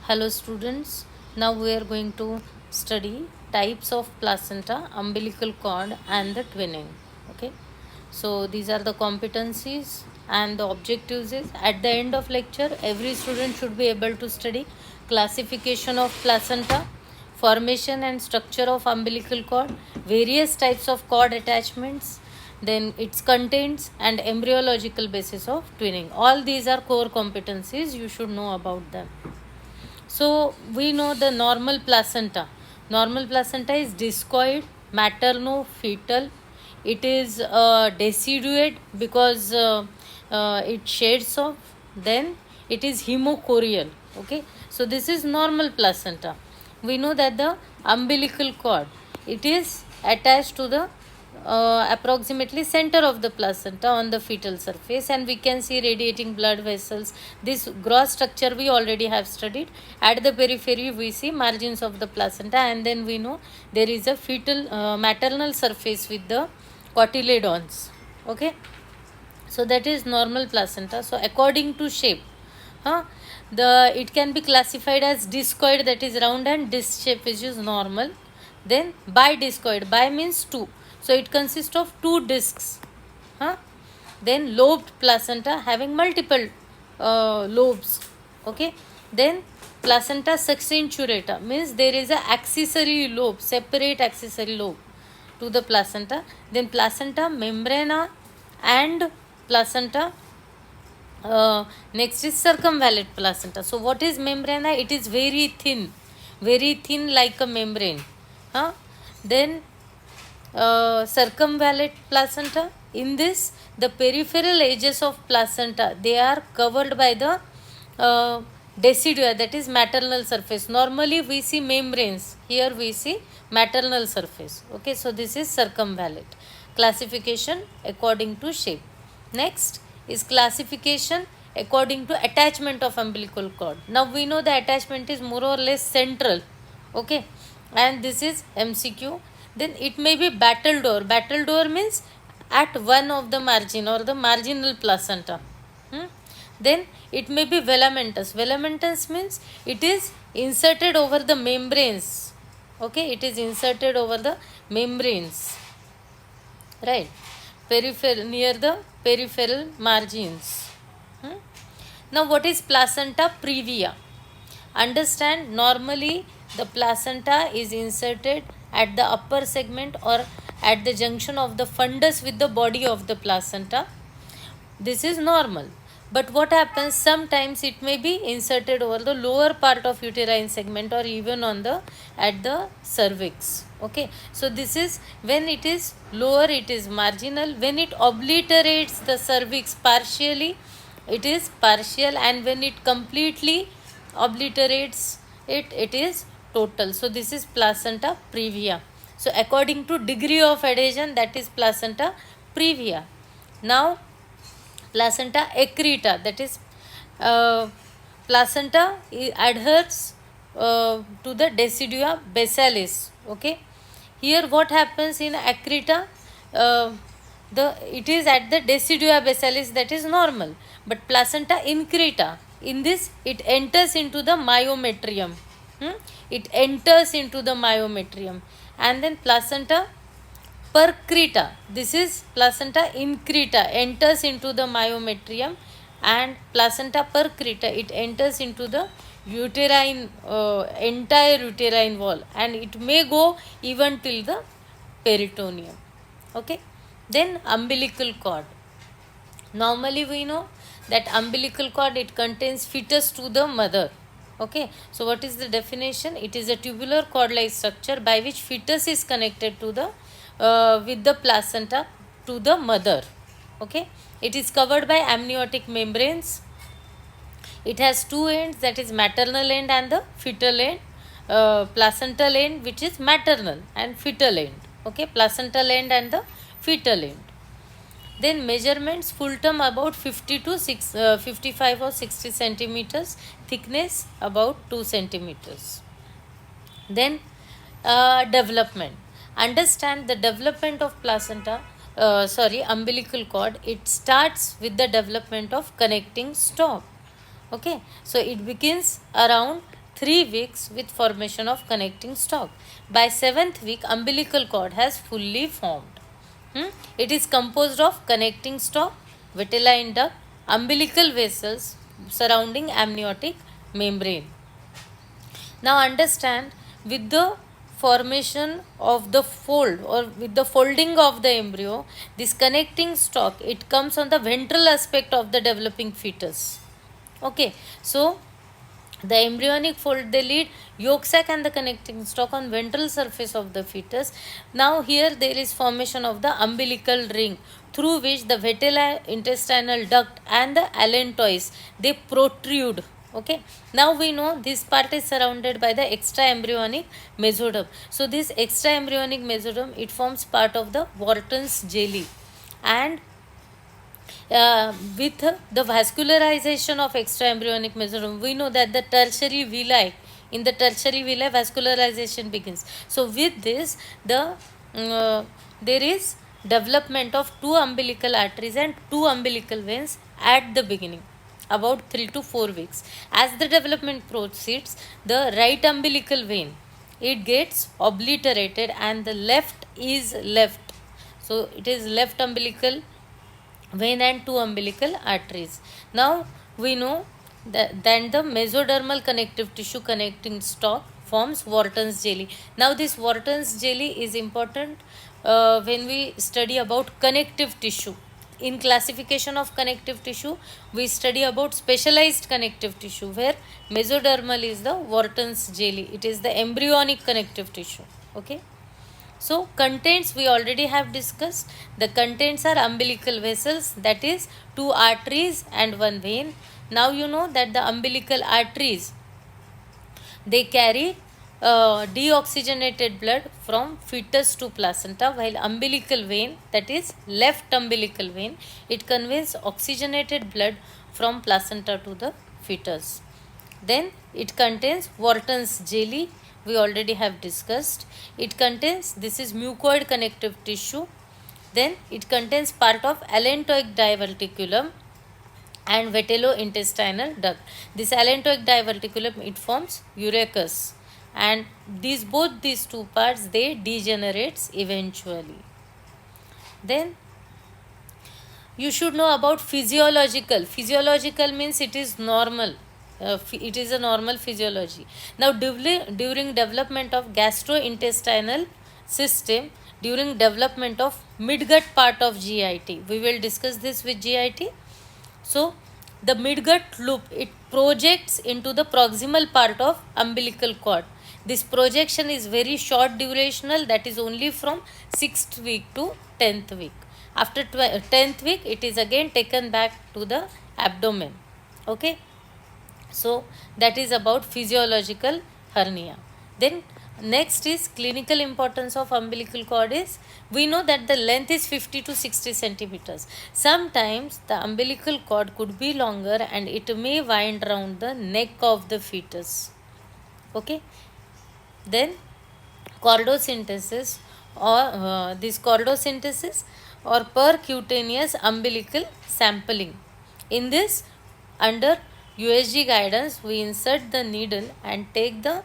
Hello students, now we are going to study types of placenta, umbilical cord and the twinning. Okay, so these are the competencies and the objectives is at the end of lecture every student should be able to study classification of placenta, formation and structure of umbilical cord, various types of cord attachments, then its contents and embryological basis of twinning. All these are core competencies, you should know about them. So we know the normal placenta. Normal placenta is discoid, materno-fetal. It is deciduate because it shades off. Then it is hemochorial. Okay, so this is normal placenta. We know that the umbilical cord, it is attached to the approximately center of the placenta on the fetal surface, and we can see radiating blood vessels. This gross structure we already have studied. At the periphery we see margins of the placenta, and then we know there is a fetal maternal surface with the cotyledons. Okay, so that is normal placenta. So according to shape, it can be classified as discoid, that is round, and disc shape, which is normal. Then bidiscoid, bi means two, so it consists of two discs. Then lobed placenta having multiple lobes. Okay, then placenta succinturata means there is a accessory lobe, separate accessory lobe to the placenta. Then placenta membrana and placenta. Next is circumvallate placenta. So what is membrana? It is very thin like a membrane. Then circumvallate placenta. In this, the peripheral edges of placenta, they are covered by the decidua, that is maternal surface. Normally we see membranes, here we see maternal surface. Okay, so this is circumvallate. Classification according to shape. Next is classification according to attachment of umbilical cord. Now we know the attachment is more or less central. Okay, and this is MCQ. Then it may be battledore. Battledore means at one of the margin or the marginal placenta. Then it may be velamentous. Velamentous means it is inserted over the membranes. Okay, it is inserted over the membranes, right, peripheral, near the peripheral margins. Now what is placenta previa? Understand, normally the placenta is inserted at the upper segment or at the junction of the fundus with the body of the placenta. This is normal. But what happens, sometimes it may be inserted over the lower part of uterine segment or even on the at the cervix. Okay, so this is when it is lower, it is marginal. When it obliterates the cervix partially, it is partial, and when it completely obliterates it, it is total. So this is placenta previa. So according to degree of adhesion, that is placenta previa. Now placenta accreta, that is placenta adheres to the decidua basalis. Okay, here what happens in accreta, it is at the decidua basalis, that is normal. But placenta increta, in this it enters into the myometrium. It enters into the myometrium. And then placenta percreta, this is placenta increta, enters into the myometrium. And placenta percreta, it enters into the uterine, entire uterine wall, and it may go even till the peritoneum. Okay, then umbilical cord. Normally we know that umbilical cord, it contains fetus to the mother. Okay, so what is the definition? It is a tubular cord-like structure by which fetus is connected to the with the placenta to the mother. Okay, it is covered by amniotic membranes. It has two ends, that is maternal end and the fetal end. Placental end, which is maternal, and fetal end. Okay, placental end and the fetal end. Then measurements, full term about 50 to 55 or 60 centimeters, thickness about 2 centimeters. Then development. Understand the development of placenta, umbilical cord, it starts with the development of connecting stalk. Okay, so it begins around 3 weeks with formation of connecting stalk. By 7th week, umbilical cord has fully formed. It is composed of connecting stalk, vitelline duct, umbilical vessels surrounding amniotic membrane. Now understand, with the formation of the fold or with the folding of the embryo, this connecting stalk, it comes on the ventral aspect of the developing fetus. Okay, so the embryonic fold, they lead yolk sac and the connecting stalk on ventral surface of the fetus. Now here there is formation of the umbilical ring, through which the intestinal duct and the allantois, they protrude. Okay, now we know this part is surrounded by the extra embryonic mesoderm. So this extra embryonic mesoderm, it forms part of the Wharton's jelly, and with the vascularization of extraembryonic mesoderm, we know that the tertiary villi, in the tertiary villi, vascularization begins. So with this, there is development of 2 umbilical arteries and 2 umbilical veins at the beginning, about 3 to 4 weeks. As the development proceeds, the right umbilical vein, it gets obliterated and the left is left. So it is left umbilical vein and 2 umbilical arteries. Now we know that then the mesodermal connective tissue connecting stalk forms Wharton's jelly. Now this Wharton's jelly is important when we study about connective tissue. In classification of connective tissue, we study about specialized connective tissue, where mesodermal is the Wharton's jelly. It is the embryonic connective tissue. Okay. So contents we already have discussed. The contents are umbilical vessels, that is 2 arteries and 1 vein. Now you know that the umbilical arteries, they carry deoxygenated blood from fetus to placenta, while umbilical vein, that is left umbilical vein, it conveys oxygenated blood from placenta to the fetus. Then it contains Wharton's jelly, we already have discussed. It contains, this is mucoid connective tissue. Then it contains part of allantoic diverticulum and vitello-intestinal duct. This allantoic diverticulum, it forms urachus, and both these 2 parts, they degenerates eventually. Then you should know about physiological. Physiological means it is normal. It is a normal physiology. Now during development of gastrointestinal system, during development of midgut part of GIT, we will discuss this with GIT. So the midgut loop, it projects into the proximal part of umbilical cord. This projection is very short durational, that is only from 6th week to 10th week. After 10th week, it is again taken back to the abdomen. Okay. So that is about physiological hernia. Then next is clinical importance of umbilical cord is, we know that the length is 50 to 60 centimeters. Sometimes the umbilical cord could be longer and it may wind around the neck of the fetus. Okay. Then chordosynthesis, or this chordosynthesis or percutaneous umbilical sampling. In this, under USG guidance, we insert the needle and take the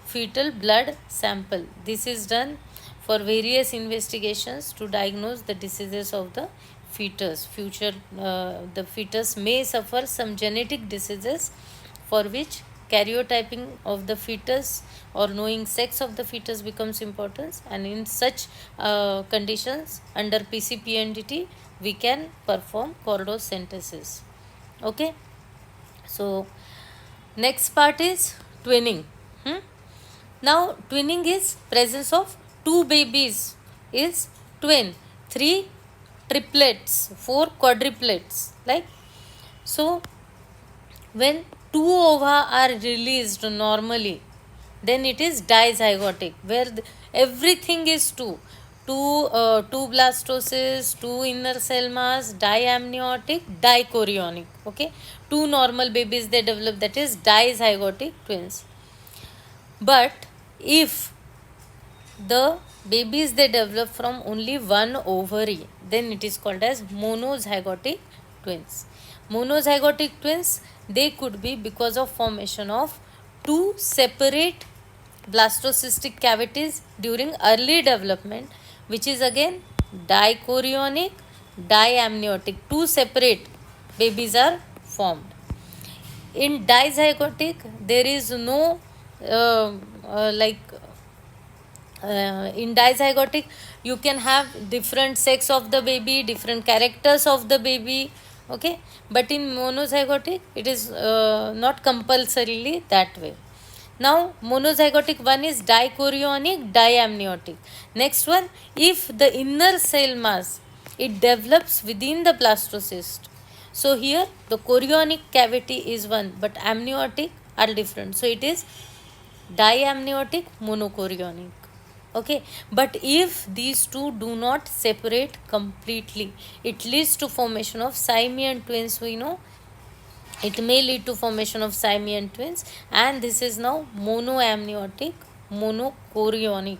fetal blood sample. This is done for various investigations to diagnose the diseases of the fetus. The fetus may suffer some genetic diseases, for which karyotyping of the fetus or knowing sex of the fetus becomes important, and in such conditions, under PCPNDT, we can perform chordosynthesis. Okay. So next part is twinning. Now twinning is presence of 2 babies is twin, 3 triplets, 4 quadruplets, like so. When 2 ova are released normally, then it is dizygotic, where everything is 2. 2 blastocysts, 2 inner cell mass, diamniotic, dichorionic. Okay, 2 normal babies they develop, that is dizygotic twins. But if the babies they develop from only 1 ovary, then it is called as monozygotic twins. Monozygotic twins, they could be because of formation of two separate blastocystic cavities during early development, which is again dichorionic, diamniotic. Two separate babies are formed. In dizygotic, there is no uh, like in dizygotic you can have different sex of the baby, different characters of the baby, okay, but in monozygotic it is not compulsorily that way. Now monozygotic one is dichorionic, diamniotic. Next one, if the inner cell mass it develops within the blastocyst, so here the chorionic cavity is one but amniotic are different, so it is diamniotic, monochorionic. Okay, but if these two do not separate completely, it leads to formation of Siamese twins. We know it may lead to formation of Siamese twins, and this is now monoamniotic, monochorionic.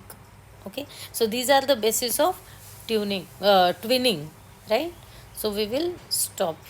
Okay, so these are the basis of twinning, right? So we will stop here.